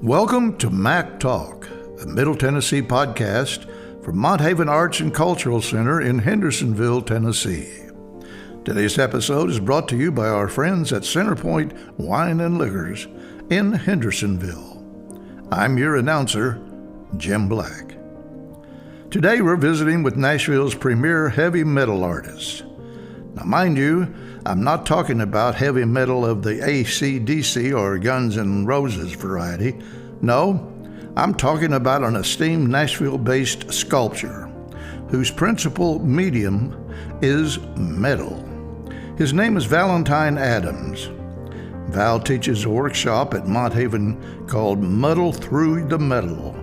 Welcome to Mac Talk, a Middle Tennessee podcast from Monthaven Arts and Cultural Center in Hendersonville, Tennessee. Today's episode is brought to you by our friends at Centerpoint Wine and Liquors in Hendersonville. I'm your announcer, Jim Black. Today we're visiting with Nashville's premier heavy metal artists. Now mind you, I'm not talking about heavy metal of the AC/DC or Guns N' Roses variety. No, I'm talking about an esteemed Nashville-based sculptor whose principal medium is metal. His name is Valentine Adams. Val teaches a workshop at Monthaven called Muddle Through the Metal.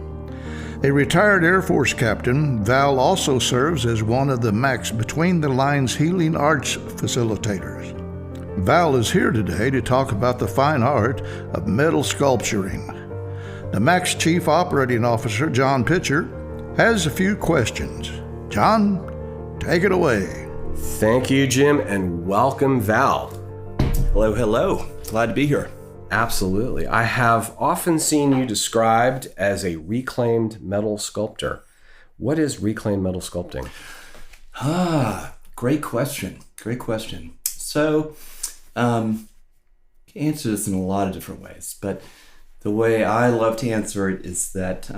A retired Air Force captain, Val also serves as one of the Mac's Between the Lines Healing Arts facilitators. Val is here today to talk about the fine art of metal sculpturing. The Mac's Chief Operating Officer, John Pitcher, has a few questions. John, take it away. Thank you, Jim, and welcome, Val. Hello, hello. Glad to be here. Absolutely. I have often seen you described as a reclaimed metal sculptor. What is reclaimed metal sculpting? Great question. Great question. So, you can answer this in a lot of different ways, but the way I love to answer it is that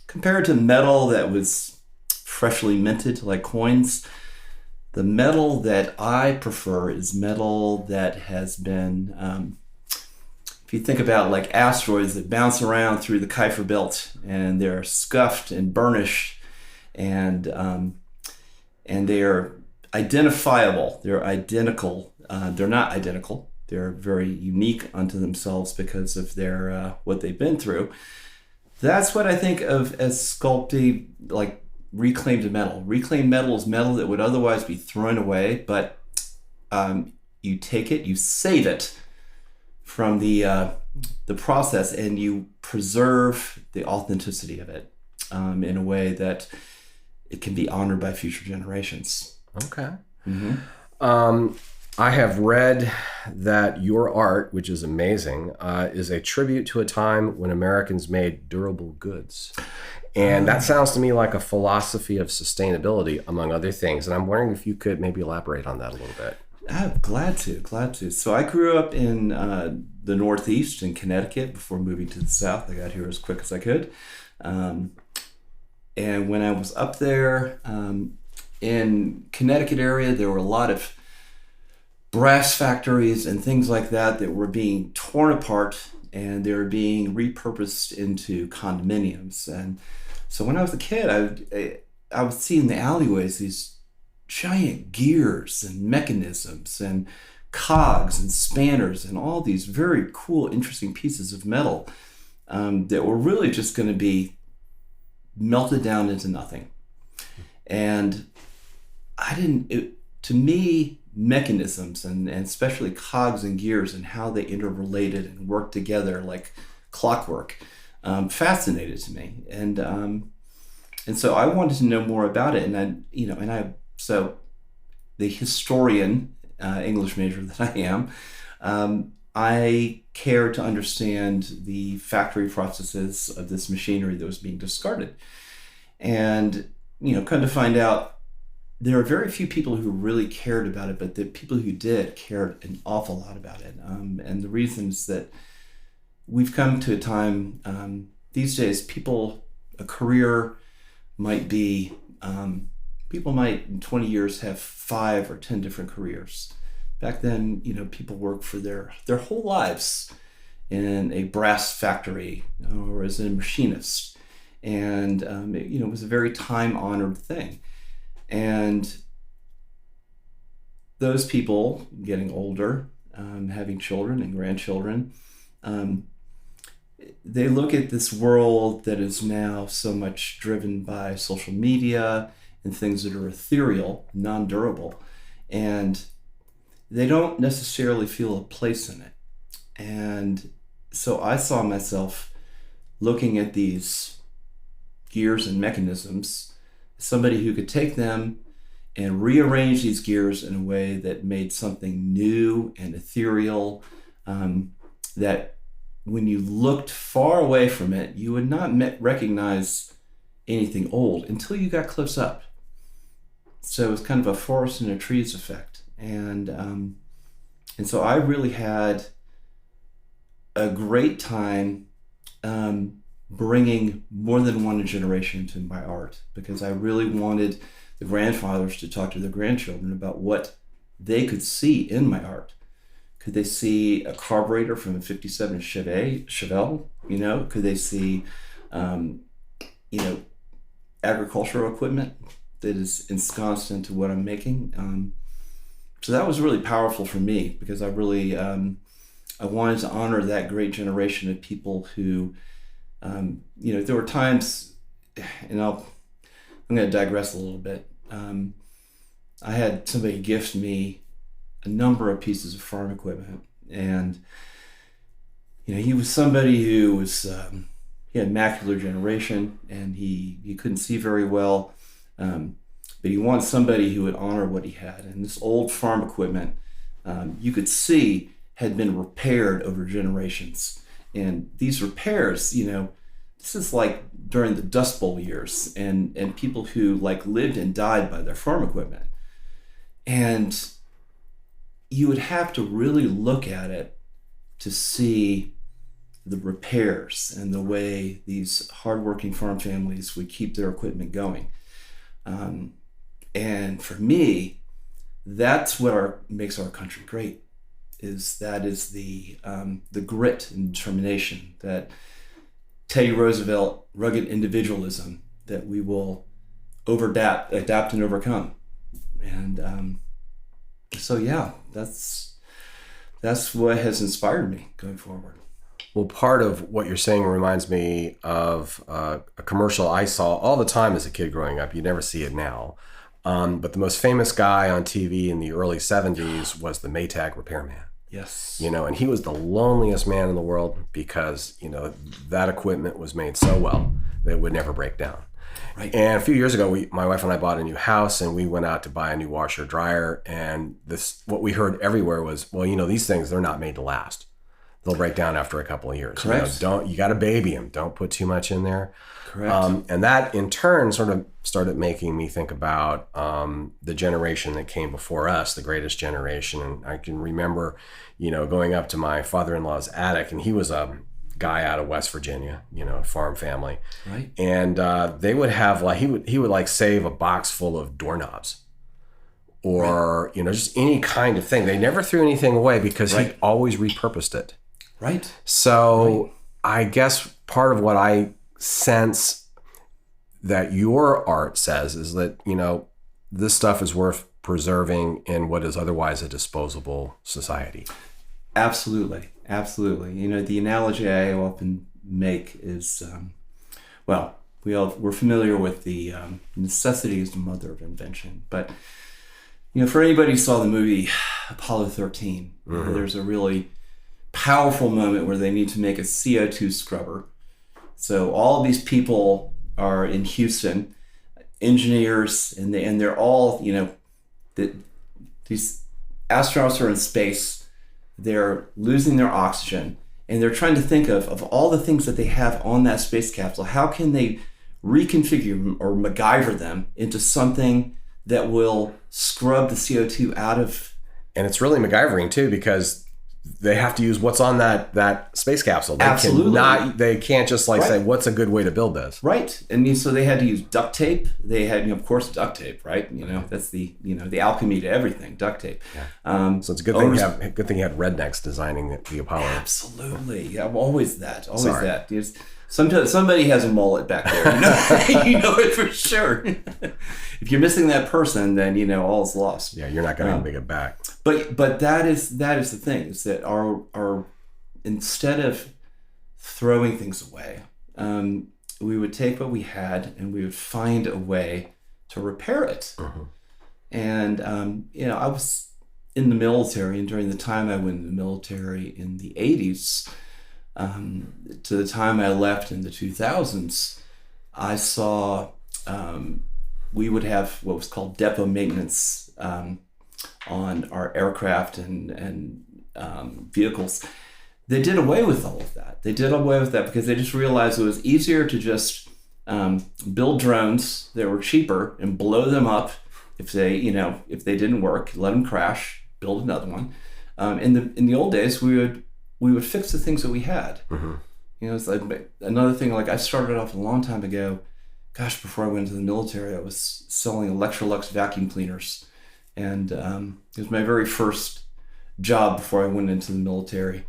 compared to metal that was freshly minted, like coins, the metal that I prefer is metal that has been, if you think about like asteroids that bounce around through the Kuiper Belt and they're scuffed and burnished and they are identifiable. They're identical. They're not identical. They're very unique unto themselves because of their what they've been through. That's what I think of as sculpting, like reclaimed metal. Reclaimed metal is metal that would otherwise be thrown away, but you take it, you save it from the process, and you preserve the authenticity of it in a way that it can be honored by future generations. Okay. Mm-hmm. I have read that your art, which is amazing, is a tribute to a time when Americans made durable goods. And that sounds to me like a philosophy of sustainability, among other things. And I'm wondering if you could maybe elaborate on that a little bit. Glad to. So I grew up in the Northeast in Connecticut before moving to the South. I got here as quick as I could. And when I was up there in Connecticut area, there were a lot of brass factories and things like that were being torn apart, and they were being repurposed into condominiums. And so when I was a kid, I would see in the alleyways these giant gears and mechanisms and cogs and spanners and all these very cool, interesting pieces of metal that were really just going to be melted down into nothing. And to me, mechanisms and especially cogs and gears and how they interrelated and worked together like clockwork fascinated to me. And so I wanted to know more about it. So the historian, English major that I am, I care to understand the factory processes of this machinery that was being discarded. And, come to find out, there are very few people who really cared about it, but the people who did cared an awful lot about it. And the reason is that we've come to a time, these days, a career might be, people might in 20 years have 5 or 10 different careers. Back then, people worked for their whole lives in a brass factory or as a machinist. And, it was a very time-honored thing. And those people getting older, having children and grandchildren, they look at this world that is now so much driven by social media and things that are ethereal, non-durable, and they don't necessarily feel a place in it. And so I saw myself looking at these gears and mechanisms, somebody who could take them and rearrange these gears in a way that made something new and ethereal that when you looked far away from it, you would not recognize anything old until you got close up. So it's kind of a forest and a trees effect. And so I really had a great time bringing more than one generation into my art, because I really wanted the grandfathers to talk to their grandchildren about what they could see in my art. Could they see a carburetor from a 57 Chevelle? You know, could they see, agricultural equipment that is ensconced into what I'm making? So that was really powerful for me, because I really, I wanted to honor that great generation of people who, there were times, and I'm going to digress a little bit. I had somebody gift me a number of pieces of farm equipment, and he was somebody who was he had macular degeneration, and he couldn't see very well, but he wanted somebody who would honor what he had. And this old farm equipment, you could see, had been repaired over generations. And these repairs, this is like during the Dust Bowl years, and people who lived and died by their farm equipment. And you would have to really look at it to see the repairs and the way these hardworking farm families would keep their equipment going. And for me, that's what makes our country great. Is the grit and determination, that Teddy Roosevelt rugged individualism that we will adapt and overcome. And so yeah, that's what has inspired me going forward. Well, part of what you're saying reminds me of a commercial I saw all the time as a kid growing up. You never see it now. But the most famous guy on TV in the early 70s was the Maytag repairman. Yes. And he was the loneliest man in the world, because, that equipment was made so well that it would never break down. Right. And a few years ago, my wife and I bought a new house, and we went out to buy a new washer dryer. And what we heard everywhere was, well, these things, they're not made to last. They'll break down after a couple of years. Correct. You got to baby them. Don't put too much in there. Correct. And that in turn sort of started making me think about the generation that came before us, the greatest generation. And I can remember, going up to my father-in-law's attic, and he was a guy out of West Virginia, a farm family. Right. And they would have he would save a box full of doorknobs, or right. Just any kind of thing. They never threw anything away, because right. he always repurposed it. Right. So right. I guess part of what I sense that your art says is that, this stuff is worth preserving in what is otherwise a disposable society. Absolutely. Absolutely. The analogy I often make is, we're familiar with the necessity is the mother of invention. But, for anybody who saw the movie Apollo 13, mm-hmm. there's a really powerful moment where they need to make a CO2 scrubber. So all of these people are in Houston, engineers, and they're all, these astronauts are in space. They're losing their oxygen, and they're trying to think of all the things that they have on that space capsule. How can they reconfigure or MacGyver them into something that will scrub the CO2 out of? And it's really MacGyvering too, because they have to use what's on that space capsule. They can't just right. say, what's a good way to build this? Right. And so they had to use duct tape. They had, of course, duct tape, right? That's the alchemy to everything, duct tape. Yeah. So it's a good thing you had rednecks designing the Apollo. Absolutely. Yeah, always that. Always Sorry. that. Sometimes somebody has a mullet back there. You know it for sure. If you're missing that person, then all's lost. Yeah, you're not going to bring it back. But that is the thing, is that our instead of throwing things away, we would take what we had and we would find a way to repair it. Mm-hmm. And I was in the military, and during the time I went in the military in the 80s, to the time I left in the 2000s, I saw we would have what was called depot maintenance on our aircraft and vehicles. they did away with all of that. They did away with that because they just realized it was easier to just build drones that were cheaper and blow them up if they didn't work, let them crash, build another one. In the old days, we would fix the things that we had. It's like another thing. Like I started off a long time ago. Gosh, before I went into the military, I was selling Electrolux vacuum cleaners, and it was my very first job before I went into the military.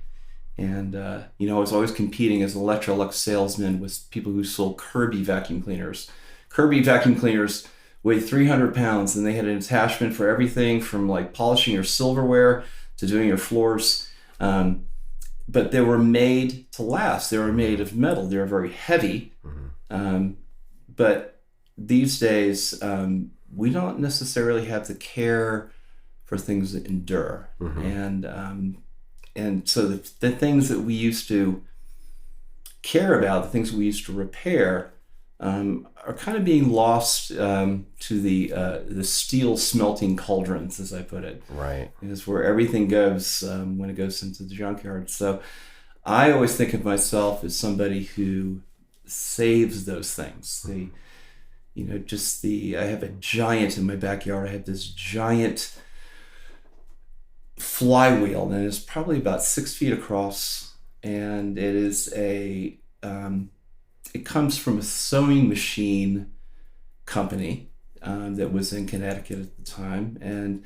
And, I was always competing as an Electrolux salesman with people who sold Kirby vacuum cleaners. Kirby vacuum cleaners weighed 300 pounds, and they had an attachment for everything from like polishing your silverware to doing your floors. But they were made to last. They were made of metal. They were very heavy. But these days, we don't necessarily have the care for things that endure. And so the things that we used to care about, the things we used to repair, are kind of being lost to the steel smelting cauldrons, as I put it. Right. It's where everything goes when it goes into the junkyard. So I always think of myself as somebody who saves those things. I have a giant in my backyard. I have this giant flywheel, and it's probably about 6 feet across, and it is it comes from a sewing machine company that was in Connecticut at the time, and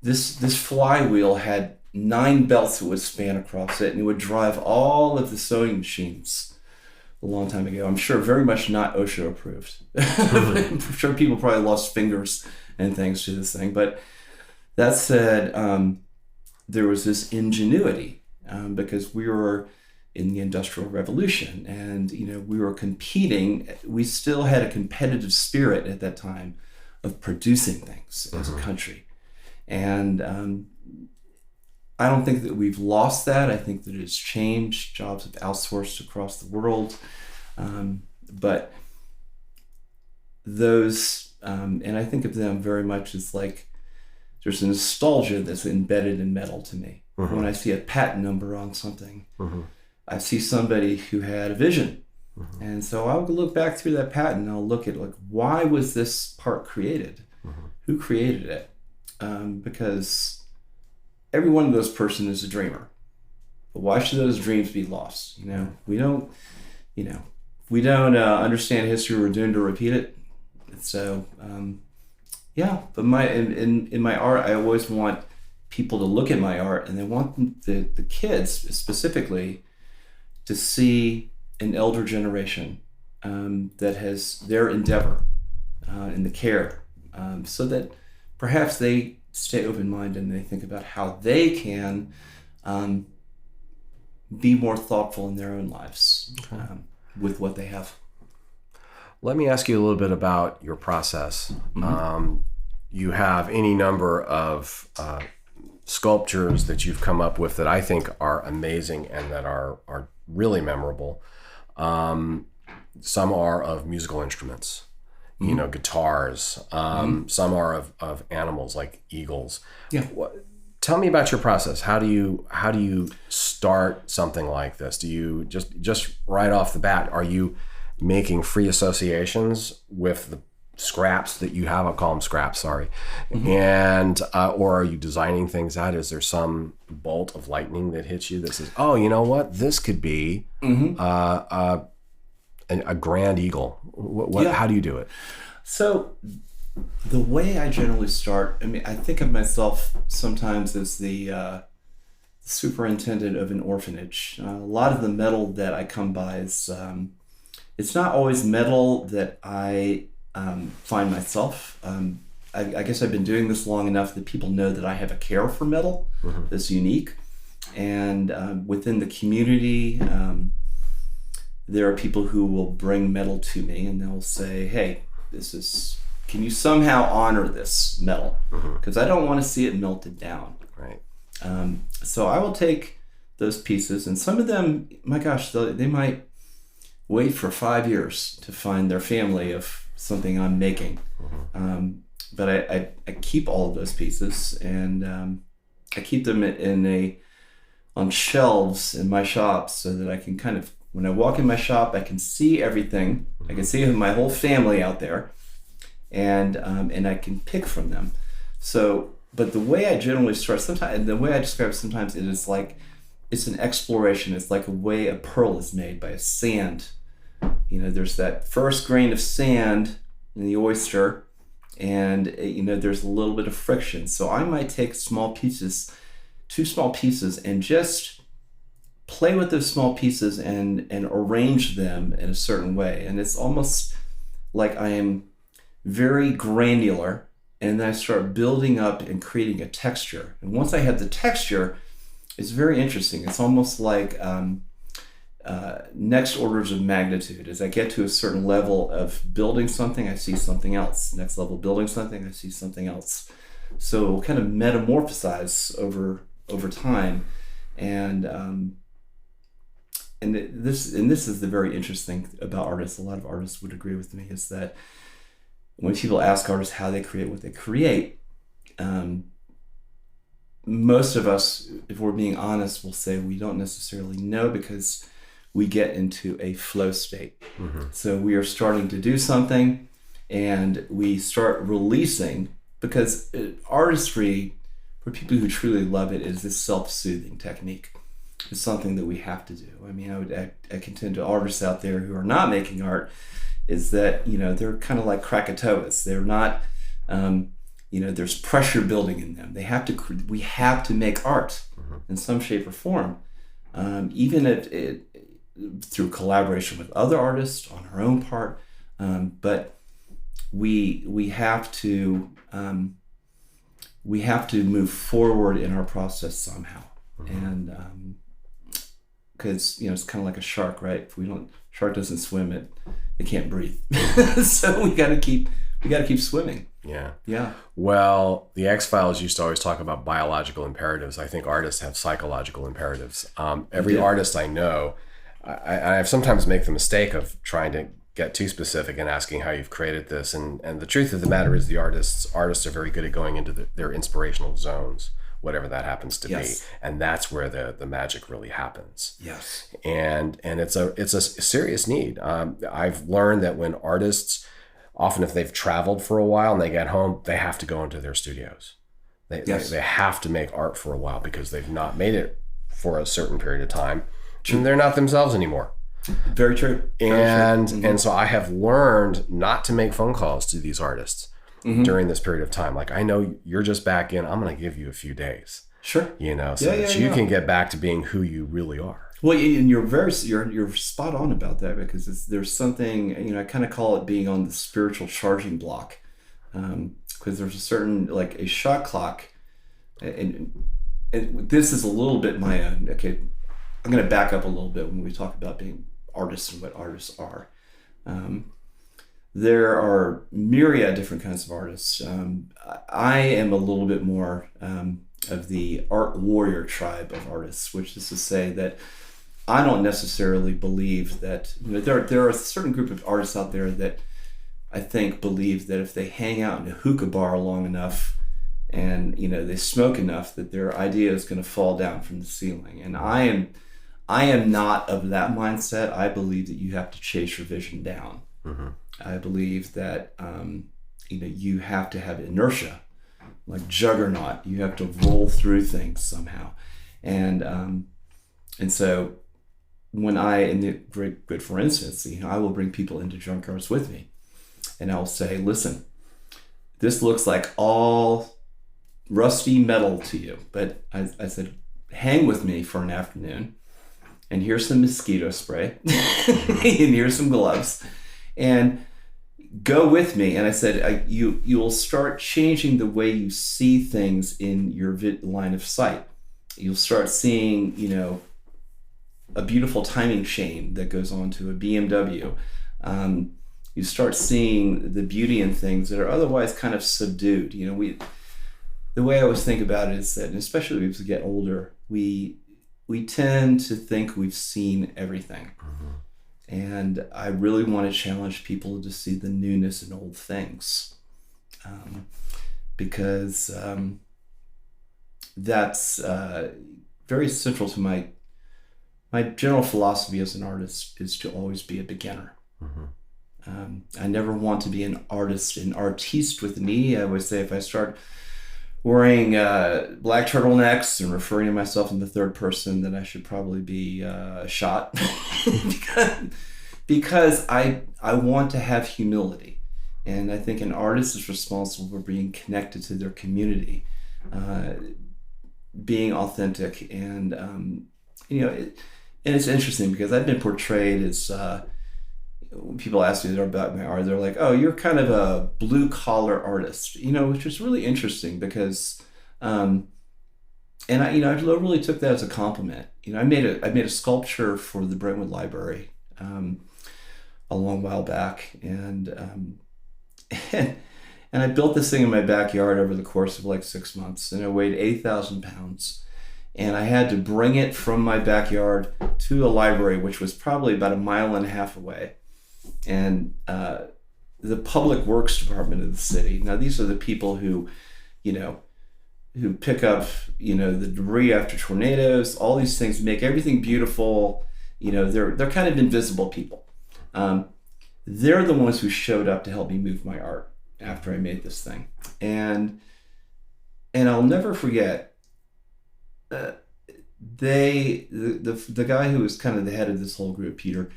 this flywheel had 9 belts that would span across it, and it would drive all of the sewing machines a long time ago. I'm sure very much not OSHA approved. I'm sure people probably lost fingers and things to this thing, but that said, there was this ingenuity because we were in the Industrial Revolution, and we were competing. We still had a competitive spirit at that time of producing things as a country, and I don't think that we've lost that. I think that it's changed. Jobs have outsourced across the world, but those and I think of them very much as like, there's a nostalgia that's embedded in metal to me. When I see a patent number on something, I see somebody who had a vision. And so I'll look back through that patent and I'll look at like, why was this part created? Who created it? Because every one of those person is a dreamer. But why should those dreams be lost? We don't understand history, we're doomed to repeat it. So, but in my art, I always want people to look at my art, and they want the kids specifically to see an elder generation that has their endeavor and the care, so that perhaps they stay open-minded and they think about how they can be more thoughtful in their own lives with what they have. Let me ask you a little bit about your process. You have any number of sculptures that you've come up with that I think are amazing and that are really memorable. Some are of musical instruments, guitars. Some are of animals like eagles. Tell me about your process. How do you start something like this? Do you just right off the bat, are you making free associations with the scraps that you have? I'll call them scraps, sorry. And or are you designing things out? Is there some bolt of lightning that hits you that says, oh, you know what, this could be a grand eagle? How do you do it? So the way I generally start, I think of myself sometimes as the superintendent of an orphanage. A lot of the metal that I come by is it's not always metal that I find myself. I guess I've been doing this long enough that people know that I have a care for metal that's unique. And within the community, there are people who will bring metal to me and they'll say, hey, can you somehow honor this metal? Because I don't want to see it melted down. Right. So I will take those pieces, and some of them, my gosh, they might wait for 5 years to find their family of something I'm making. But I keep all of those pieces, and I keep them on shelves in my shop so that I can kind of, when I walk in my shop, I can see everything. I can see my whole family out there, and I can pick from them. So, but the way I generally start, sometimes, the way I describe it sometimes, it is like, it's an exploration. It's like a way a pearl is made by a sand. There's that first grain of sand in the oyster, and there's a little bit of friction. So I might take two small pieces, and just play with those small pieces and arrange them in a certain way. And it's almost like I am very granular, and then I start building up and creating a texture. And once I have the texture, it's very interesting. It's almost like next orders of magnitude. As I get to a certain level of building something, I see something else. Next level building something, I see something else. So it'll kind of metamorphosize over time. And this is the very interesting thing about artists. A lot of artists would agree with me, is that when people ask artists how they create what they create, most of us, if we're being honest, will say we don't necessarily know, because we get into a flow state. Mm-hmm. So we are starting to do something, and we start releasing, because artistry, for people who truly love it, is this self-soothing technique. It's something that we have to do. I mean, I contend to artists out there who are not making art, is that, they're kind of like Krakatoas. They're not, there's pressure building in them. We have to make art in some shape or form, even if through collaboration with other artists on our own part. But we have to move forward in our process somehow, and because it's kind of like a shark, right? If shark doesn't swim, it can't breathe. So we got to keep swimming. Yeah. Well, the X-Files used to always talk about biological imperatives. I think artists have psychological imperatives. Every artist I know, I sometimes make the mistake of trying to get too specific and asking how you've created this. And the truth of the matter is, the artists are very good at going into their inspirational zones, whatever that happens to be. And that's where the magic really happens. Yes. And it's a serious need. I've learned that when artists, often if they've traveled for a while and they get home, they have to go into their studios. They have to make art for a while, because they've not made it for a certain period of time. And they're not themselves anymore. Very true. And so I have learned not to make phone calls to these artists during this period of time. Like, I know you're just back in, I'm going to give you a few days. Sure. So that you can get back to being who you really are. Well, and you're spot on about that, because there's something, I kind of call it being on the spiritual charging block, because there's a certain, like a shot clock, and this is a little bit my own. Okay, I'm going to back up a little bit when we talk about being artists and what artists are. There are myriad different kinds of artists. I am a little bit more of the art warrior tribe of artists, which is to say that I don't necessarily believe that, there are a certain group of artists out there that I think believe that if they hang out in a hookah bar long enough and, they smoke enough, that their idea is going to fall down from the ceiling. And I am not of that mindset. I believe that you have to chase your vision down. Mm-hmm. I believe that, you have to have inertia, like juggernaut. You have to roll through things somehow. And so when for instance, I will bring people into junkyards with me, and I'll say, listen, this looks like all rusty metal to you, but I said, hang with me for an afternoon, and here's some mosquito spray, and here's some gloves, and go with me. And I said, you will start changing the way you see things in your line of sight. You'll start seeing, a beautiful timing chain that goes onto a BMW. You start seeing the beauty in things that are otherwise kind of subdued. The way I always think about it is that, and especially as we get older, we tend to think we've seen everything. Mm-hmm. And I really want to challenge people to see the newness in old things, because that's very central to my general philosophy as an artist is to always be a beginner. I never want to be an artiste with an E. I would say if I start wearing black turtlenecks and referring to myself in the third person, then I should probably be shot because I want to have humility. And I think an artist is responsible for being connected to their community, being authentic. And, and it's interesting because I've been portrayed as, when people ask me about my art, they're like, oh, you're kind of a blue collar artist, which is really interesting because, and I really took that as a compliment. I made a sculpture for the Brentwood Library a long while back, and I built this thing in my backyard over the course of like 6 months, and it weighed 8,000 pounds. And I had to bring it from my backyard to a library, which was probably about 1.5 miles away. And the Public Works Department of the city. Now, these are the people who pick up, the debris after tornadoes, all these things, make everything beautiful. They're kind of invisible people. They're the ones who showed up to help me move my art after I made this thing. And I'll never forget, the guy who was kind of the head of this whole group, Peter,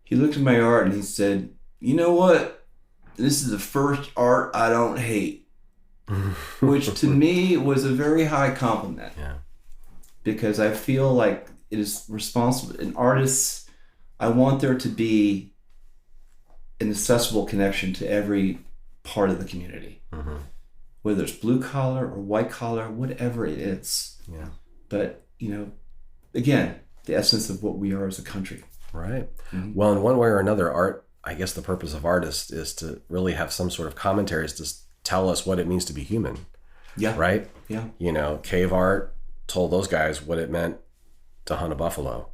he looked at my art and he said, you know what? This is the first art I don't hate. Which to me was a very high compliment. Yeah. Because I feel like it is responsible. In artists, I want there to be an accessible connection to every part of the community. Whether it's blue collar or white collar, whatever it is. Yeah. But, again, the essence of what we are as a country. Right. Well, in one way or another, art, I guess the purpose of art is to really have some sort of commentaries to tell us what it means to be human. Yeah. Right? Yeah. Cave art told those guys what it meant to hunt a buffalo,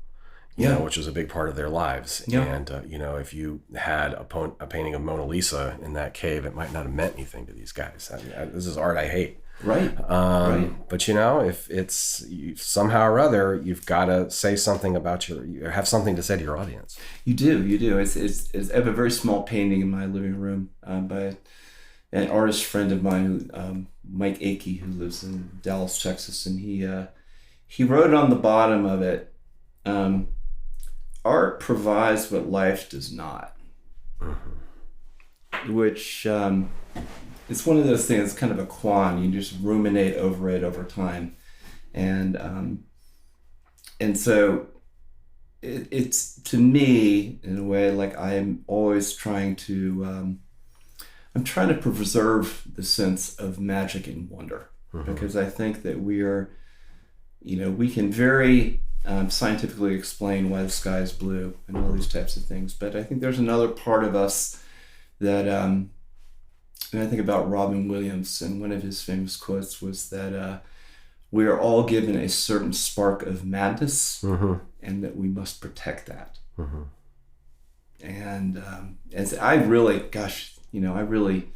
which was a big part of their lives. Yeah. And, if you had a painting of Mona Lisa in that cave, it might not have meant anything to these guys. This is art I hate. Right. But if it's somehow or other, you've got to say something about you have something to say to your audience. You do. It's I have a very small painting in my living room by an artist friend of mine, Mike Akey, who lives in Dallas, Texas, and he wrote on the bottom of it, art provides what life does not. Which it's one of those things, kind of a quan. You just ruminate over it over time, and so it's to me in a way like I am always trying to I'm trying to preserve the sense of magic and wonder, because I think that we are, we can very scientifically explain why the sky is blue and all these types of things, but I think there's another part of us that and I think about Robin Williams, and one of his famous quotes was that we are all given a certain spark of madness, and that we must protect that. And I really, I really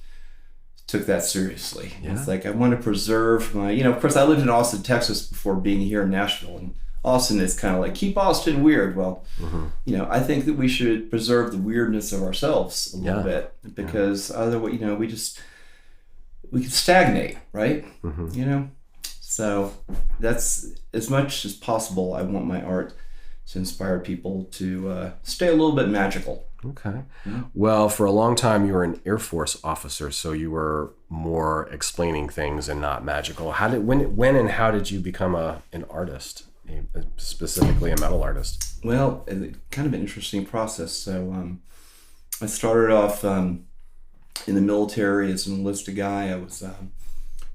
took that seriously. Yeah. It's like I want to preserve my, of course I lived in Austin, Texas before being here in Nashville, and Austin is kind of like, keep Austin weird. Well, I think that we should preserve the weirdness of ourselves a little bit, because otherwise, we could stagnate, right? So that's, as much as possible, I want my art to inspire people to stay a little bit magical. Okay. Yeah. Well, for a long time, you were an Air Force officer, so you were more explaining things and not magical. When and how did you become an artist? Specifically a metal artist? Well, kind of an interesting process. So I started off in the military as an enlisted guy. I was a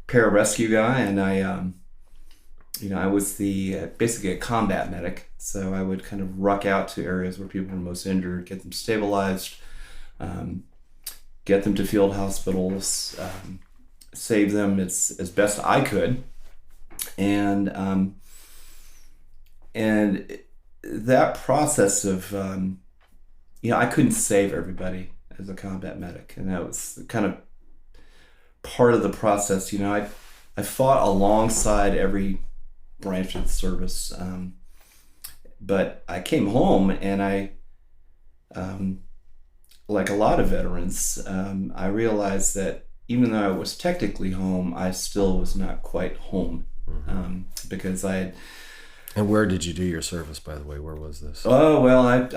pararescue guy, and I was basically a combat medic. So I would kind of ruck out to areas where people were most injured, get them stabilized, get them to field hospitals, save them as best I could, and that process of, I couldn't save everybody as a combat medic. And that was kind of part of the process. I fought alongside every branch of the service. But I came home and I, like a lot of veterans, I realized that even though I was technically home, I still was not quite home, because I had. And where did you do your service, by the way? Where was this? Oh, well, I'm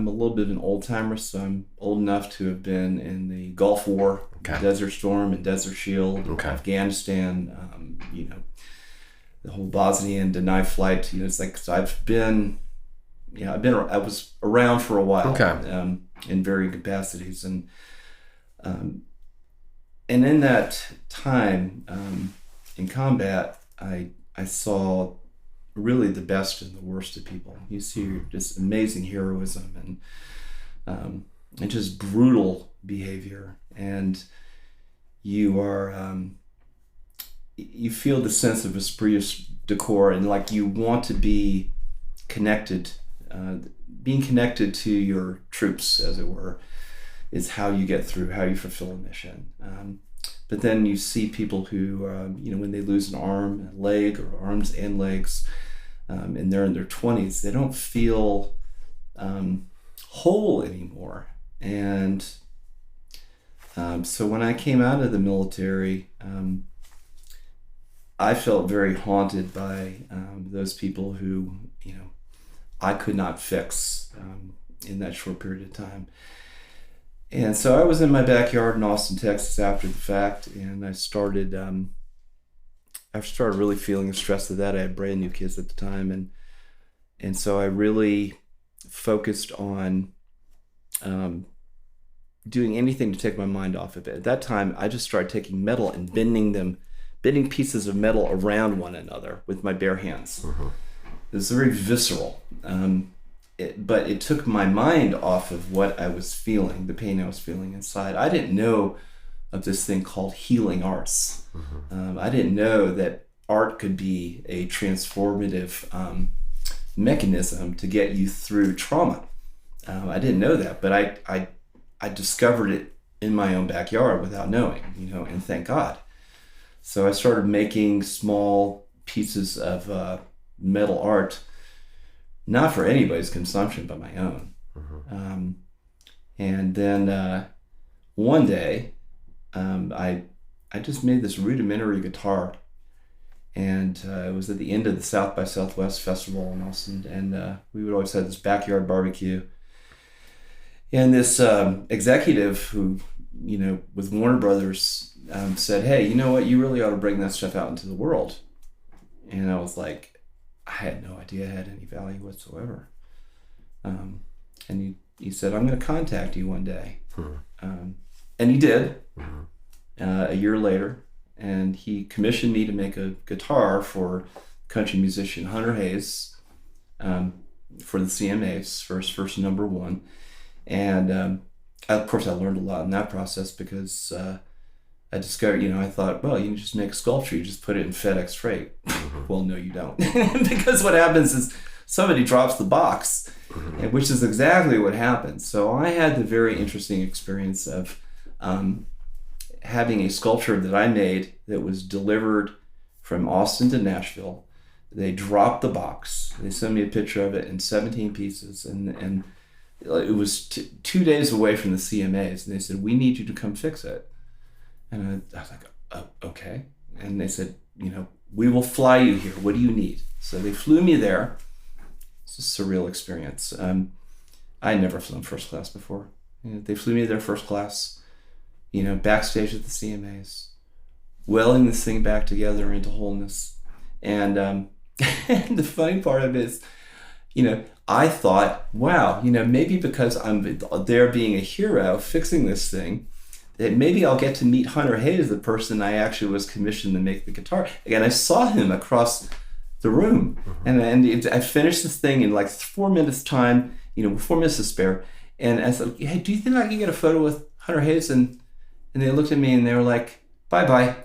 a little bit of an old timer, so I'm old enough to have been in the Gulf War, Desert Storm and Desert Shield, Afghanistan, the whole Bosnian denied flight. It's like, so I was around for a while, in varying capacities, and in that time, in combat, I saw really the best and the worst of people. You see just amazing heroism and just brutal behavior, and you are you feel the sense of esprit de corps, and like you want to be connected. Being connected to your troops, as it were, is how you get through, how you fulfill a mission. But then you see people who, when they lose an arm, a leg, or arms and legs, and they're in their 20s, they don't feel whole anymore. And so when I came out of the military, I felt very haunted by those people who, I could not fix in that short period of time. And so I was in my backyard in Austin, Texas after the fact, and I started really feeling the stress of that. I had brand new kids at the time, and so I really focused on doing anything to take my mind off of it. At that time, I just started taking metal and bending pieces of metal around one another with my bare hands. It was very visceral, but it took my mind off of what I was feeling, the pain I was feeling inside. I didn't know of this thing called healing arts. I didn't know that art could be a transformative mechanism to get you through trauma. I didn't know that, but I discovered it in my own backyard without knowing, and thank God. So I started making small pieces of metal art, not for anybody's consumption but my own. And then one day I just made this rudimentary guitar, and it was at the end of the South by Southwest festival in Austin, and we would always have this backyard barbecue, and this executive who with Warner Brothers said, "Hey, you know what, you really ought to bring that stuff out into the world." And I was like, I had no idea it had any value whatsoever. And he said, "I'm going to contact you one day." And he did, a year later. And he commissioned me to make a guitar for country musician Hunter Hayes, for the CMAs, for his first number one. And of course, I learned a lot in that process, because I discovered, I thought, well, you can just make a Sculptor, you just put it in FedEx freight. Well, no, you don't. Because what happens is somebody drops the box, which is exactly what happened. So I had the very interesting experience of having a sculpture that I made that was delivered from Austin to Nashville. They dropped the box. They sent me a picture of it in 17 pieces, and it was 2 days away from the CMAs, and they said, "We need you to come fix it." And I was like, "Oh, okay." And they said, "We will fly you here. What do you need?" So they flew me there. It's a surreal experience. I had never flown first class before. They flew me there first class, backstage at the CMAs, welding this thing back together into wholeness. And the funny part of it is, I thought, wow, maybe because I'm there being a hero fixing this thing, that maybe I'll get to meet Hunter Hayes, the person I actually was commissioned to make the guitar. Again, I saw him across the room, and I finished this thing in like 4 minutes time, 4 minutes to spare. And I said, "Hey, do you think I can get a photo with Hunter Hayes?" And they looked at me and they were like, "Bye-bye."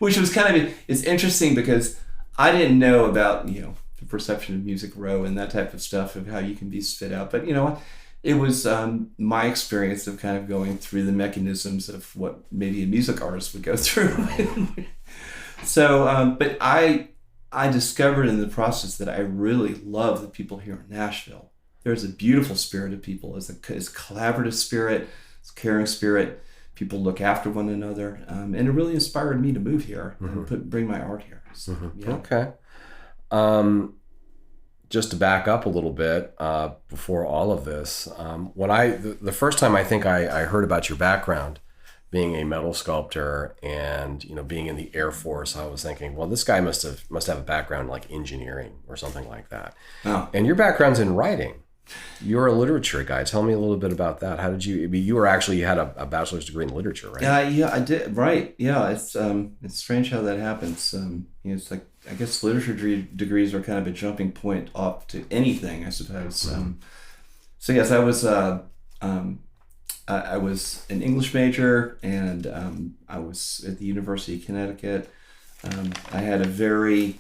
Which was it's interesting, because I didn't know about, the perception of Music Row and that type of stuff, of how you can be spit out. But it was my experience of kind of going through the mechanisms of what maybe a music artist would go through. So, but I discovered in the process that I really love the people here in Nashville. There's a beautiful spirit of people. It's a collaborative spirit. It's a caring spirit. People look after one another, and it really inspired me to move here and bring my art here. So, Okay. Just to back up a little bit before all of this, when the first time I think I heard about your background, being a metal sculptor and being in the Air Force, I was thinking, well, this guy must have a background like engineering or something like that. Oh. And your background's in writing. You're a literature guy. Tell me a little bit about that. How did you? You had a bachelor's degree in literature, right? Yeah, I did. Right. Yeah, it's strange how that happens. It's like, I guess literature degrees are kind of a jumping point off to anything, I suppose. So yes, I was an English major, and I was at the University of Connecticut. I had a very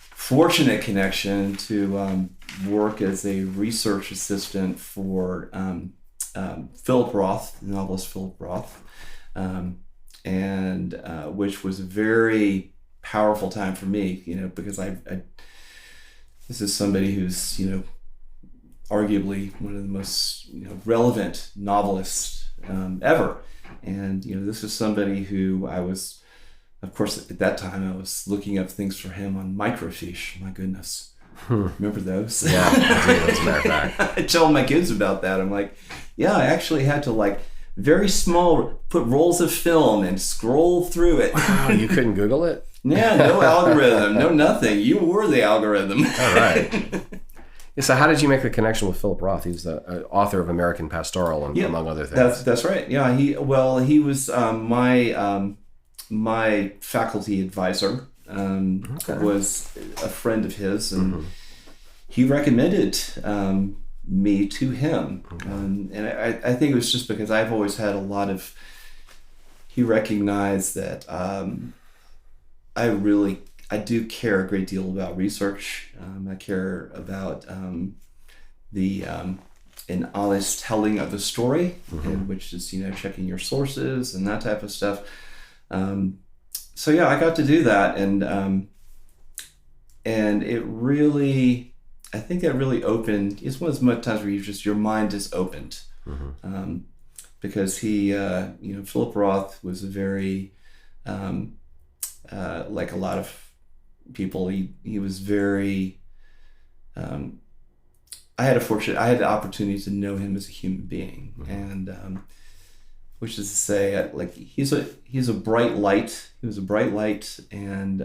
fortunate connection to work as a research assistant for Philip Roth, the novelist Philip Roth, and which was a very powerful time for me, because I this is somebody who's arguably one of the most relevant novelists ever, and this is somebody who I was, of course, at that time I was looking up things for him on microfiche. My goodness. Remember those? Yeah, I do, as a matter of fact. I tell my kids about that. I'm like, yeah, I actually had to very small, put rolls of film and scroll through it. Wow, you couldn't Google it? Yeah, no algorithm, no nothing. You were the algorithm. All right. Yeah, so how did you make the connection with Philip Roth? He's the author of American Pastoral, and among other things. That's right. Yeah, he was my faculty advisor. Was a friend of his, and he recommended me to him. And I think it was just because I've always had he recognized that I do care a great deal about research. I care about an honest telling of the story, which is checking your sources and that type of stuff. So yeah, I got to do that, and it really, I think that really opened. It's one of those times where your mind is opened, because he, Philip Roth was a very, like a lot of people, he was very. I had the opportunity to know him as a human being, and. Which is to say, he's a bright light. He was a bright light, and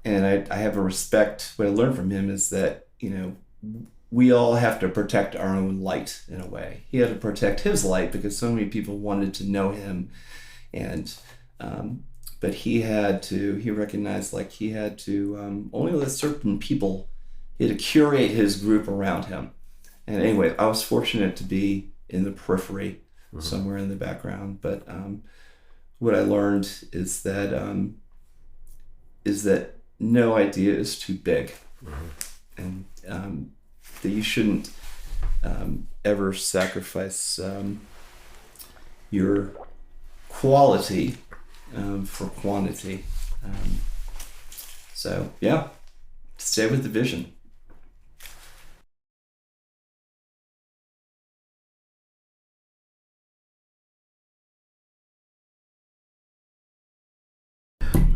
I have a respect. What I learned from him is that we all have to protect our own light in a way. He had to protect his light because so many people wanted to know him, and but he recognized he had to only let certain people. He had to curate his group around him, and anyway, I was fortunate to be in the periphery, somewhere in the background. But what I learned is that no idea is too big, and that you shouldn't ever sacrifice your quality for quantity. So yeah, stay with the vision.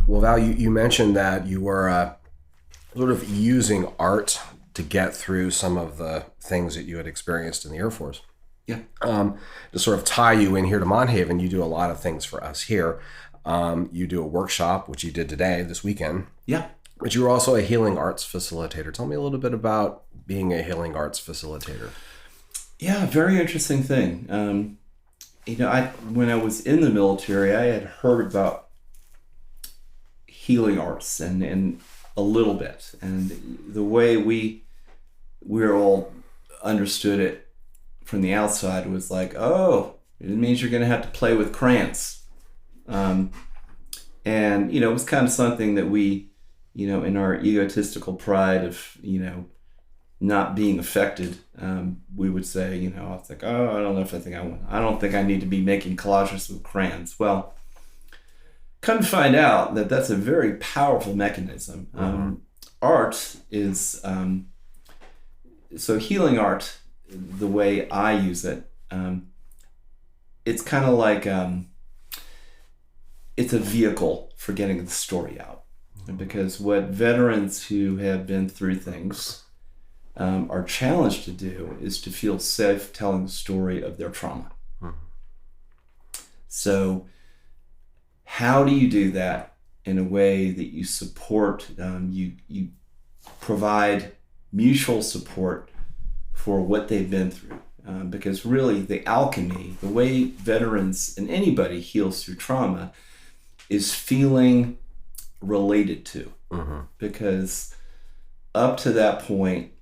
Well, Val, you mentioned that you were sort of using art to get through some of the things that you had experienced in the Air Force. Yeah. To sort of tie you in here to Monthaven, you do a lot of things for us here. You do a workshop, which you did this weekend. Yeah. But you were also a healing arts facilitator. Tell me a little bit about being a healing arts facilitator. Yeah, very interesting thing. When I was in the military, I had heard about healing arts and a little bit, and the way we're all understood it from the outside was like, oh, it means you're going to have to play with crayons, and it was kind of something that we, in our egotistical pride of not being affected, we would say, it's like, oh, I don't think I need to be making collages with crayons. Well, come to find out that that's a very powerful mechanism. Art is, so healing art, the way I use it, it's kind of like, it's a vehicle for getting the story out. Because what veterans who have been through things are challenged to do is to feel safe telling the story of their trauma. So how do you do that in a way that you support, you provide mutual support for what they've been through? Because really the alchemy, the way veterans and anybody heals through trauma is feeling related to. Because up to that point,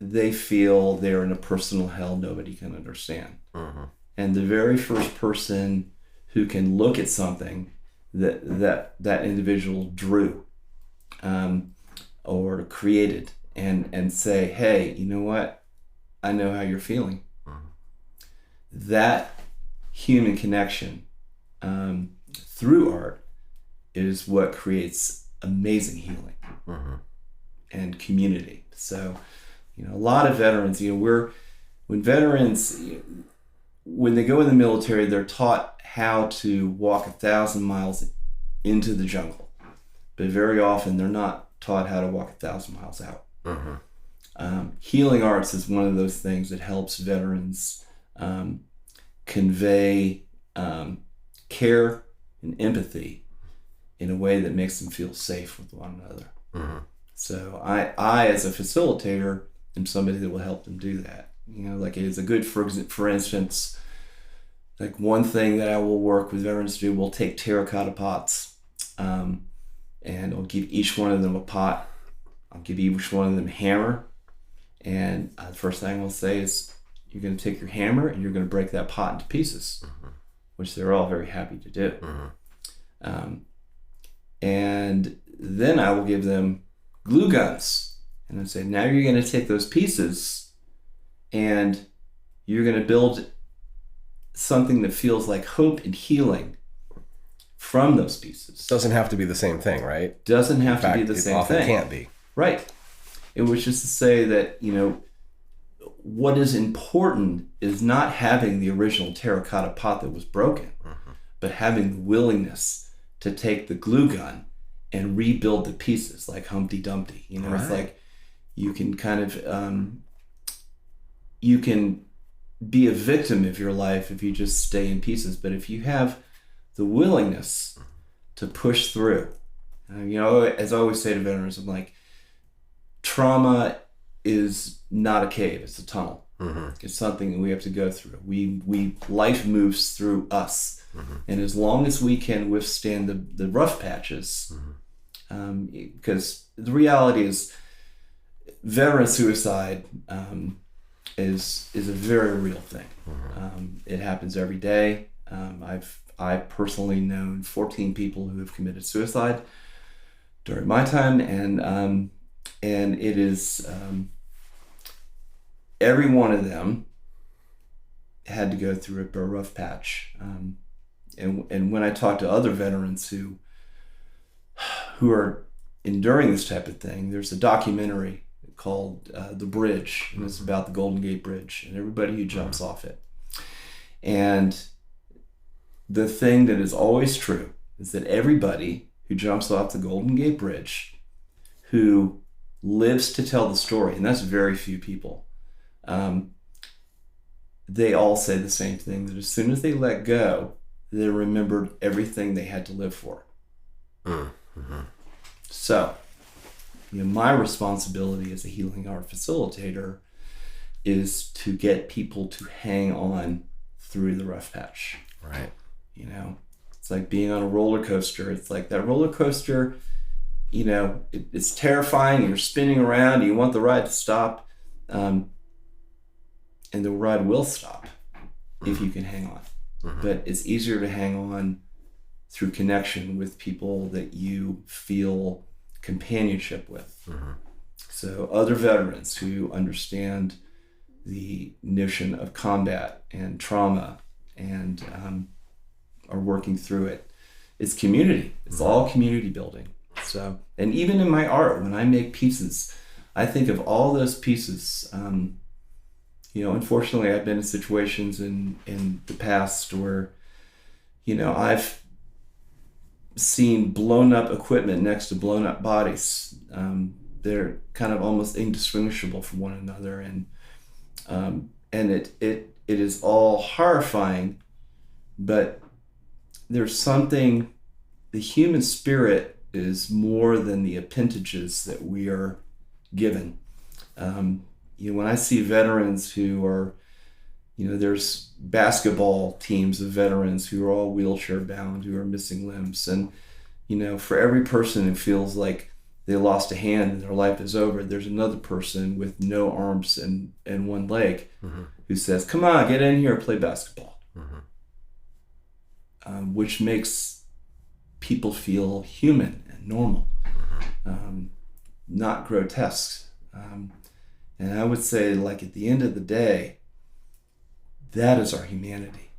they feel they're in a personal hell nobody can understand. And the very first person who can look at something that individual drew or created and say, hey, you know what? I know how you're feeling. That human connection through art is what creates amazing healing and community. So, a lot of veterans, when veterans, when they go in the military, they're taught how to walk 1,000 miles into the jungle, but very often they're not taught how to walk 1,000 miles out. Healing arts is one of those things that helps veterans convey care and empathy in a way that makes them feel safe with one another. So I, as a facilitator, am somebody that will help them do that. Like it is a good, for instance, like one thing that I will work with veterans to do, we'll take terracotta pots and I'll give each one of them a pot. I'll give each one of them a hammer. And the first thing I'll say is, you're going to take your hammer and you're going to break that pot into pieces, which they're all very happy to do. And then I will give them glue guns. And I say, now you're going to take those pieces and you're going to build something that feels like hope and healing from those pieces. Doesn't have to be the same thing, right? Doesn't have to be the same thing. It often can't be. Right. It was just to say that, what is important is not having the original terracotta pot that was broken, but having the willingness to take the glue gun and rebuild the pieces like Humpty Dumpty. It's like you can kind of, you can be a victim of your life if you just stay in pieces. But if you have the willingness to push through, as I always say to veterans, I'm like, trauma is not a cave, it's a tunnel. It's something that we have to go through. Life moves through us. And as long as we can withstand the rough patches, because the reality is veteran suicide is a very real thing. It happens every day. I've personally known 14 people who have committed suicide during my time, and it is every one of them had to go through a rough patch. And when I talk to other veterans who are enduring this type of thing, there's a documentary called The Bridge, and it's about the Golden Gate Bridge and everybody who jumps off it. And the thing that is always true is that everybody who jumps off the Golden Gate Bridge, who lives to tell the story, and that's very few people, they all say the same thing, that as soon as they let go, they remembered everything they had to live for. So, my responsibility as a healing art facilitator is to get people to hang on through the rough patch. Right. It's like being on a roller coaster. It's like that roller coaster, it's terrifying. You're spinning around. You want the ride to stop. And the ride will stop if you can hang on. But it's easier to hang on through connection with people that you feel companionship with. So other veterans who understand the notion of combat and trauma and are working through it. it's community. It's all community building. So, and even in my art, when I make pieces, I think of all those pieces. Unfortunately, I've been in situations in the past where, I've seen blown up equipment next to blown up bodies. They're kind of almost indistinguishable from one another, and it is all horrifying. But there's something. The human spirit is more than the appendages that we are given. When I see veterans who are, there's basketball teams of veterans who are all wheelchair bound, who are missing limbs. And, for every person who feels like they lost a hand and their life is over, there's another person with no arms and one leg who says, come on, get in here, play basketball. Which makes people feel human and normal, not grotesque. And I would say, like, at the end of the day, that is our humanity.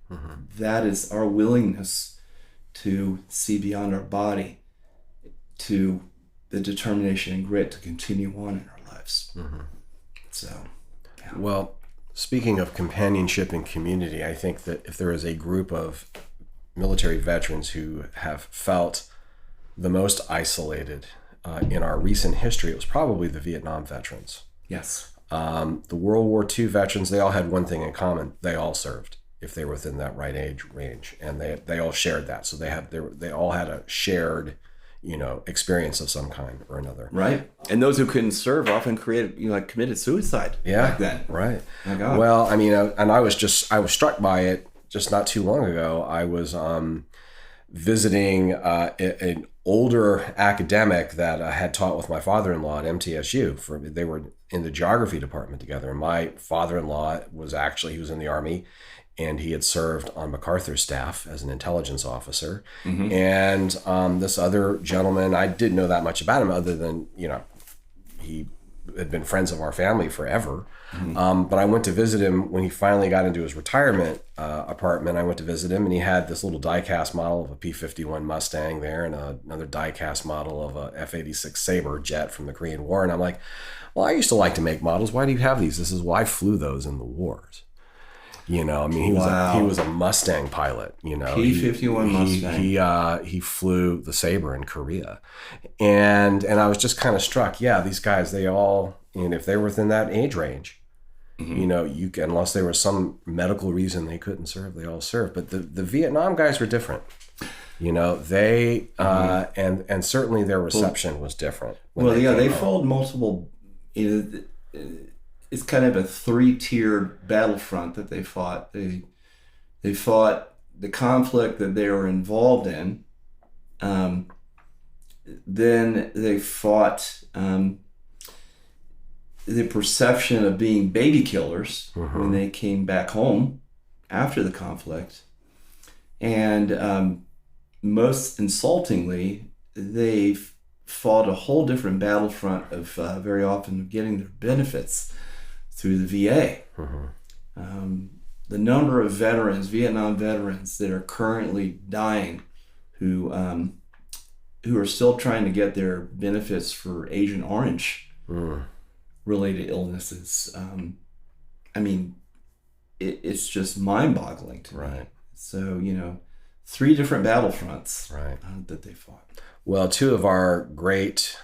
That is our willingness to see beyond our body, to the determination and grit to continue on in our lives. So, yeah. Well, speaking of companionship and community, I think that if there is a group of military veterans who have felt the most isolated in our recent history, it was probably the Vietnam veterans. Yes. The World War II veterans, they all had one thing in common. They all served if they were within that right age range. And they all shared that. So they all had a shared, experience of some kind or another. Right. And those who couldn't serve often committed suicide back then. Right. My God. Well, and I was struck by it just not too long ago. I was visiting an older academic that I had taught with my father-in-law at MTSU. They were in the geography department together. And my father-in-law he was in the Army, and he had served on MacArthur's staff as an intelligence officer. And this other gentleman, I didn't know that much about him other than, he had been friends of our family forever. But I went to visit him when he finally got into his retirement apartment. I went to visit him, and he had this little die-cast model of a P-51 Mustang there, and another die-cast model of a F-86 Sabre jet from the Korean War. And I'm like, well, I used to like to make models. Why do you have these? This is why I flew those in the wars. He was a Mustang pilot. P-51 Mustang. He flew the Sabre in Korea, and I was just kind of struck. Yeah, these guys, they all, if they were within that age range, unless there was some medical reason they couldn't serve, they all served. But the Vietnam guys were different. They and certainly their reception was different. They followed multiple. It's kind of a three-tiered battlefront that they fought. They fought the conflict that they were involved in. Then they fought the perception of being baby killers when they came back home after the conflict. And most insultingly, they fought a whole different battlefront of very often getting their benefits through the VA. The number of Vietnam veterans that are currently dying who are still trying to get their benefits for Agent Orange related illnesses. It's just mind-boggling to me. So, 3 different battlefronts that they fought. Well, 2 of our great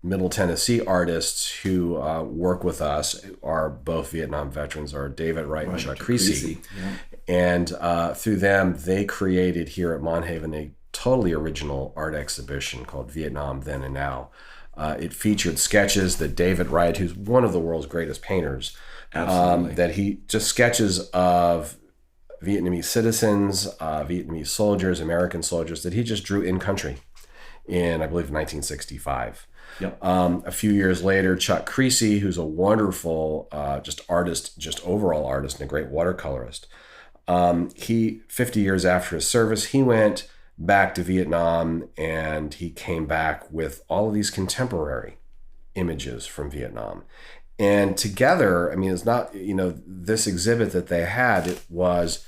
Middle Tennessee artists who work with us are both Vietnam veterans, are David Wright and Chuck Creasy. Yeah. And through them, they created here at Monthaven a totally original art exhibition called Vietnam Then and Now. It featured sketches that David Wright, who's one of the world's greatest painters, that he just sketches of Vietnamese citizens, Vietnamese soldiers, American soldiers that he just drew in country in, I believe, 1965. Yep. A few years later, Chuck Creasy, who's a wonderful overall artist and a great watercolorist, he 50 years after his service, he went back to Vietnam, and he came back with all of these contemporary images from Vietnam. And together, it's not, this exhibit that they had, it was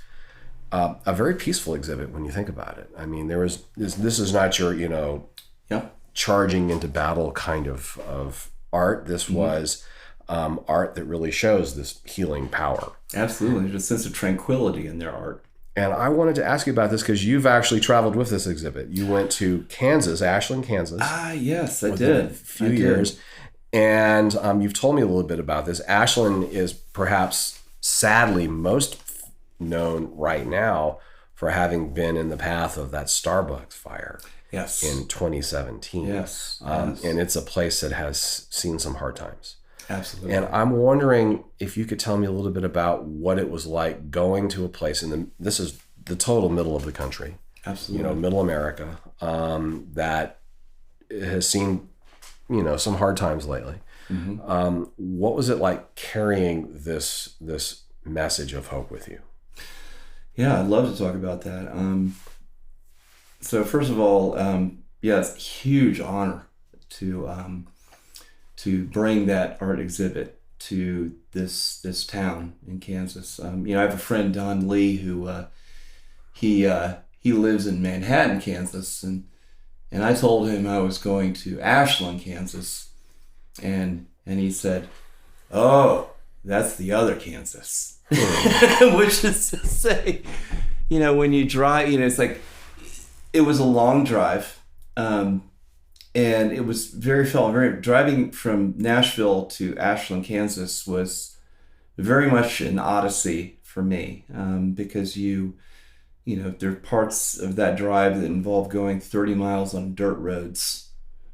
a very peaceful exhibit when you think about it. I mean, this is not your, Yeah. charging into battle kind of art. This was art that really shows this healing power. Absolutely. There's a sense of tranquility in their art. And I wanted to ask you about this because you've actually traveled with this exhibit. You went to Kansas, Ashland, Kansas. Yes, I did. A few years. And you've told me a little bit about this. Ashland is perhaps, sadly, most known right now for having been in the path of that Starbucks fire. Yes. In 2017. Yes. And it's a place that has seen some hard times. Absolutely. And I'm wondering if you could tell me a little bit about what it was like going to a place this is the total middle of the country. Absolutely. Middle America, that has seen, some hard times lately. Mm-hmm. What was it like carrying this message of hope with you? Yeah, I'd love to talk about that. So first of all, it's a huge honor to bring that art exhibit to this town in Kansas. I have a friend, Don Lee, who he lives in Manhattan, Kansas, and I told him I was going to Ashland, Kansas, and he said, "Oh, that's the other Kansas," which is to say, when you drive, it's like it was a long drive. And it was driving from Nashville to Ashland, Kansas was very much an odyssey for me, because there are parts of that drive that involve going 30 miles on dirt roads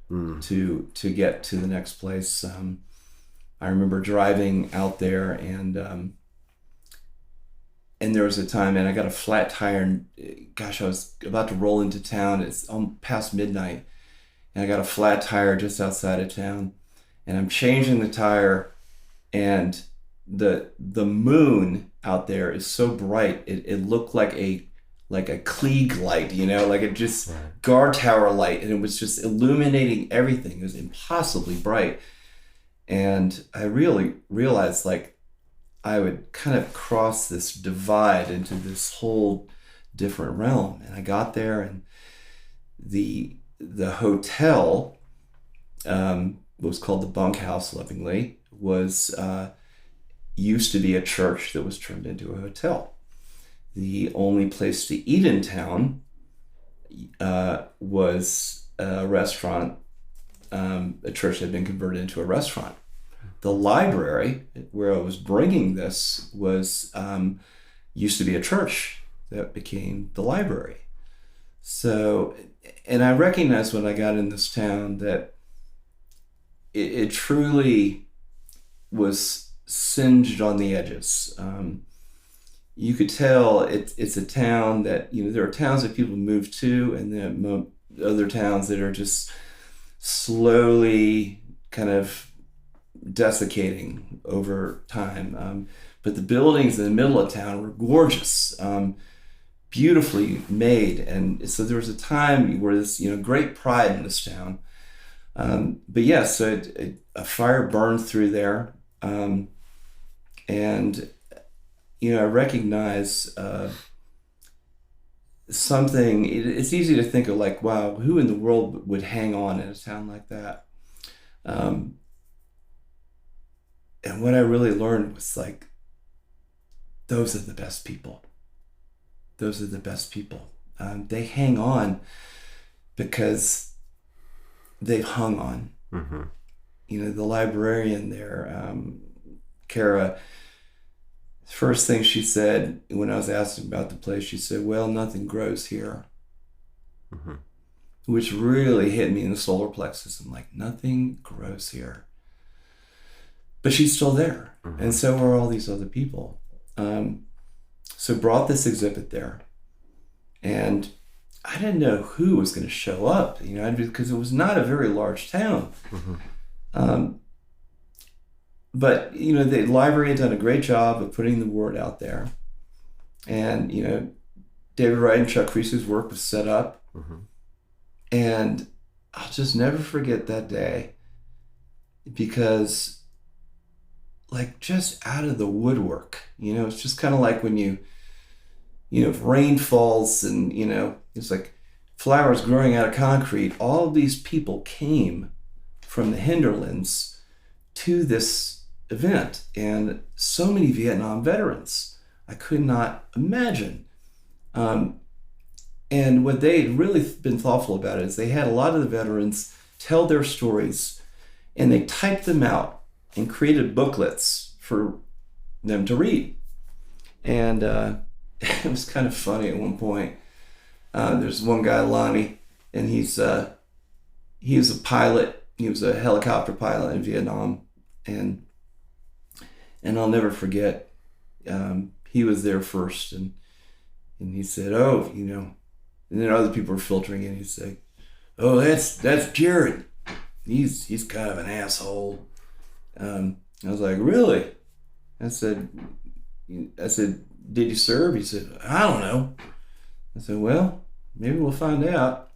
to get to the next place. I remember driving out there and there was a time, and I got a flat tire, and gosh, I was about to roll into town. It's past midnight. And I got a flat tire just outside of town, and I'm changing the tire, and the moon out there is so bright it looked like a Klieg light, like it just right. Guard tower light, and it was just illuminating everything. It was impossibly bright, and I really realized I would kind of cross this divide into this whole different realm. And I got there, and the hotel, was called the Bunkhouse lovingly, was used to be a church that was turned into a hotel. The only place to eat in town was a restaurant. A church had been converted into a restaurant. The library where I was bringing this was used to be a church that became the library. So, and I recognized when I got in this town that it truly was singed on the edges. You could tell it's a town that, there are towns that people move to, and then other towns that are just slowly kind of desiccating over time. But the buildings in the middle of town were gorgeous. Beautifully made, and so there was a time where this, great pride in this town. But yes, so a fire burned through there, and I recognize something. It's easy to think of wow, who in the world would hang on in a town like that? And what I really learned was those are the best people. Those are the best people. They hang on because they've hung on. Mm-hmm. The librarian there, Kara, first thing she said when I was asking about the place, she said, "Well, nothing grows here." Mm-hmm. Which really hit me in the solar plexus. I'm like, nothing grows here. But she's still there. Mm-hmm. And so are all these other people. So brought this exhibit there, and I didn't know who was going to show up, because it was not a very large town. Mm-hmm. But, the library had done a great job of putting the word out there. And, David Wright and Chuck Creasy's work was set up. Mm-hmm. And I'll just never forget that day, because just out of the woodwork, it's just kind of like when you if rain falls and, it's like flowers growing out of concrete, all of these people came from the hinterlands to this event. And so many Vietnam veterans, I could not imagine. And what they had really been thoughtful about is they had a lot of the veterans tell their stories, and they typed them out and created booklets for them to read. And it was kind of funny at one point. There's one guy, Lonnie, and he was a pilot. He was a helicopter pilot in Vietnam, and I'll never forget. He was there first, and he said, "Oh, and then other people were filtering in. He'd say, "Oh, that's Jared. He's kind of an asshole." I was like, "Really?" I said, "Did you serve?" He said, "I don't know." I said, "Well, maybe we'll find out,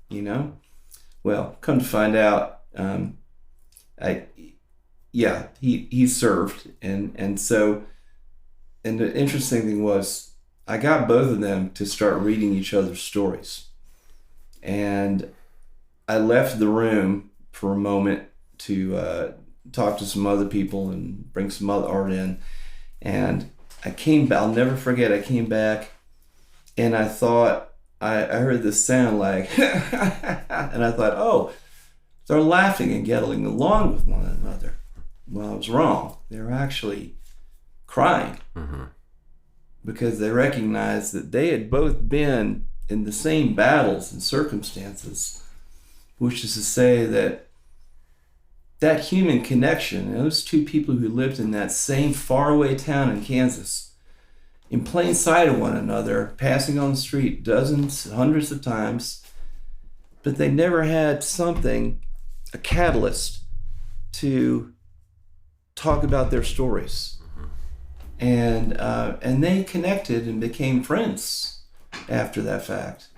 Well, come to find out, he served. And the interesting thing was, I got both of them to start reading each other's stories. And I left the room for a moment to talk to some other people and bring some other art in. And I'll never forget, I came back and I thought, I heard this sound like, and I thought, oh, they're laughing and getting along with one another. Well, I was wrong. They were actually crying. Mm-hmm. Because they recognized that they had both been in the same battles and circumstances, which is to say that human connection, those two people who lived in that same faraway town in Kansas, in plain sight of one another, passing on the street dozens, hundreds of times, but they never had something, a catalyst, to talk about their stories. And they connected and became friends after that fact,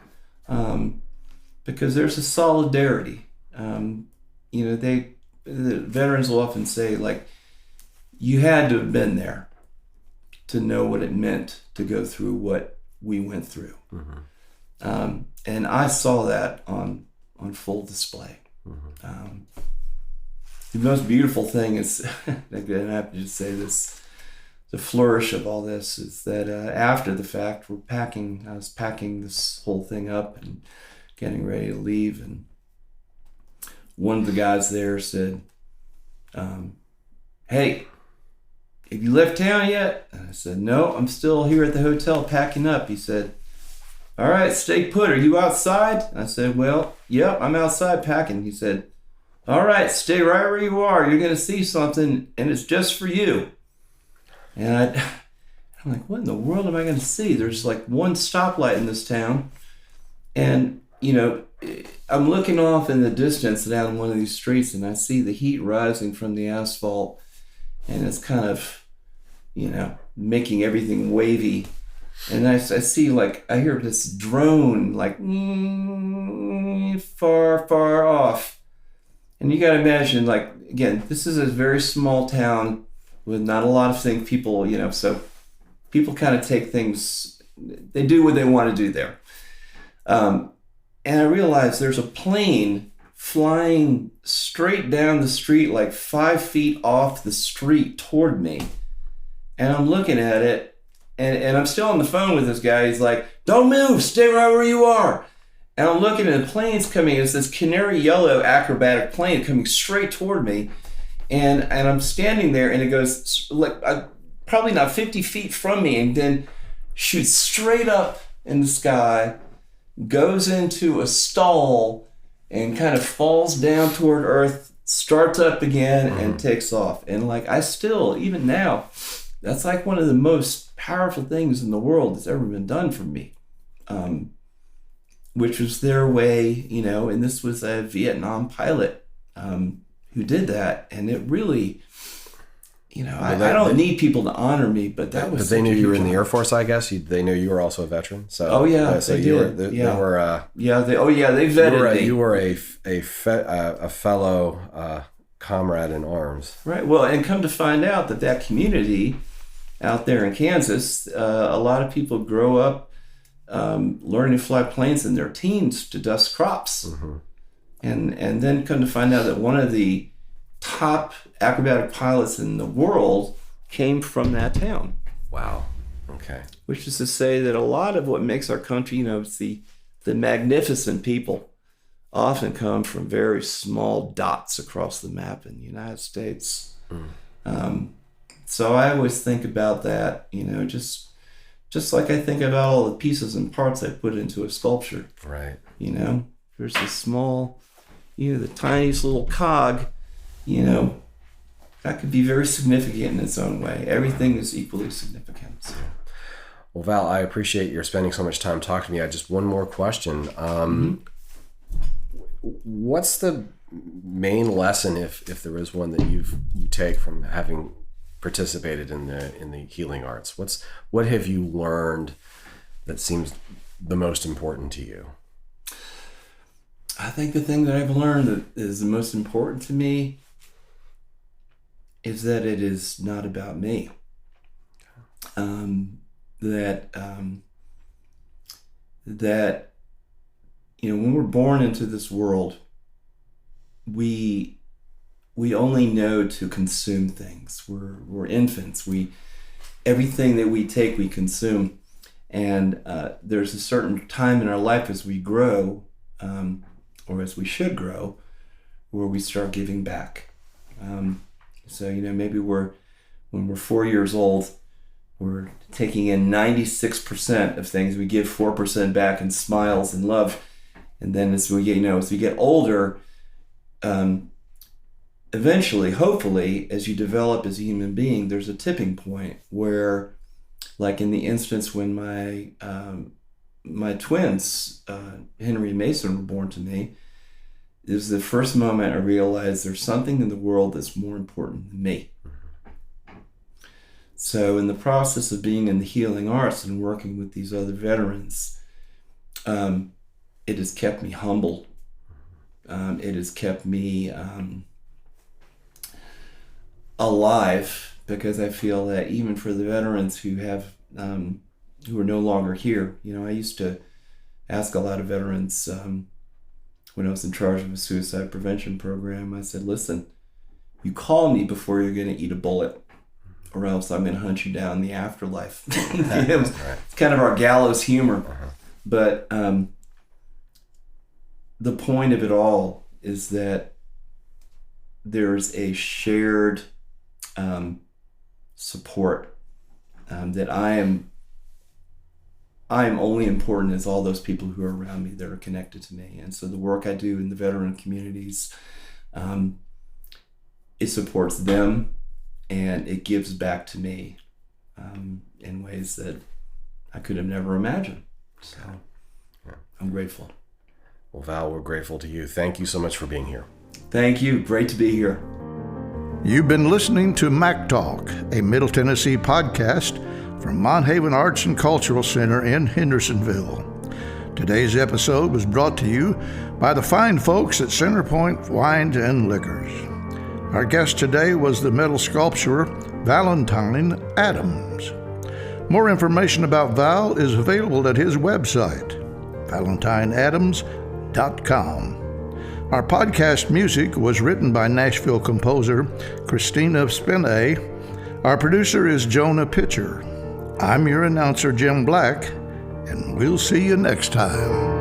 because there's a solidarity. The veterans will often say, like, you had to have been there to know what it meant to go through what we went through. Mm-hmm. And I saw that on full display. Mm-hmm. The most beautiful thing is, and I have to just say this, the flourish of all this is that after the fact, I was packing this whole thing up and getting ready to leave, and one of the guys there said, "Hey, have you left town yet?" And I said, "No, I'm still here at the hotel packing up." He said, "All right, stay put. Are you outside?" And I said, "Well, yep, I'm outside packing." He said, "All right, stay right where you are. You're going to see something, and it's just for you." And I'm like, what in the world am I going to see? There's like one stoplight in this town. And, I'm looking off in the distance down one of these streets, and I see the heat rising from the asphalt. And it's kind of, making everything wavy. And I see, I hear this drone, far, far off. And you got to imagine, again, this is a very small town with not a lot of things, people, so people kind of take things, they do what they want to do there. And I realized there's a plane flying straight down the street, 5 feet off the street toward me. And I'm looking at it, and I'm still on the phone with this guy. He's like, "Don't move, stay right where you are." And I'm looking at the planes coming. It's this canary yellow acrobatic plane coming straight toward me. And I'm standing there, and it goes probably not 50 feet from me, and then shoots straight up in the sky, goes into a stall, and kind of falls down toward Earth, starts up again, and takes off. And I still, even now, that's one of the most powerful things in the world that's ever been done for me, which was their way, and this was a Vietnam pilot who did that. And it really, I don't need people to honor me, but that was. But they knew you were in the Air Force, I guess. They knew you were also a veteran. So. Oh yeah, so they you did. Were. They were. They vetted me. You were a fellow comrade in arms. Right. Well, and come to find out that community out there in Kansas, a lot of people grow up learning to fly planes in their teens to dust crops. Mm-hmm. And then come to find out that one of the top acrobatic pilots in the world came from that town. Wow. Okay. Which is to say that a lot of what makes our country, it's the magnificent people often come from very small dots across the map in the United States. So I always think about that, just like I think about all the pieces and parts I put into a sculpture. Right. There's this small, the tiniest little cog, that could be very significant in its own way. Everything is equally significant. So. Well, Val, I appreciate your spending so much time talking to me. I just one more question. What's the main lesson, if there is one, that you take from having participated in the healing arts? What have you learned that seems the most important to you? I think the thing that I've learned that is the most important to me is that it is not about me. That when we're born into this world, we only know to consume things. We're infants. Everything that we take, we consume. And there's a certain time in our life as we grow, or as we should grow, where we start giving back. So maybe when we're 4 years old, we're taking in 96% of things. We give 4% back in smiles and love. And then as we get older, eventually, hopefully, as you develop as a human being, there's a tipping point where, like in the instance when my twins, Henry and Mason, were born to me, it was the first moment I realized there's something in the world that's more important than me. So in the process of being in the healing arts and working with these other veterans, it has kept me humble. It has kept me alive, because I feel that even for the veterans who are no longer here, I used to ask a lot of veterans when I was in charge of a suicide prevention program. I said, listen, you call me before you're going to eat a bullet, or else I'm going to hunt you down in the afterlife. It's kind of our gallows humor. But the point of it all is that there's a shared support, that I am only important as all those people who are around me that are connected to me. And so the work I do in the veteran communities, it supports them, and it gives back to me in ways that I could have never imagined. So I'm grateful. Well, Val, we're grateful to you. Thank you so much for being here. Thank you. Great to be here. You've been listening to Mac Talk, a Middle Tennessee podcast from Monthaven Arts and Cultural Center in Hendersonville. Today's episode was brought to you by the fine folks at Centerpoint Wines and Liquors. Our guest today was the metal sculptor Valentine Adams. More information about Val is available at his website, valentineadams.com. Our podcast music was written by Nashville composer Christina Spinay. Our producer is Jonah Pitcher. I'm your announcer, Jim Black, and we'll see you next time.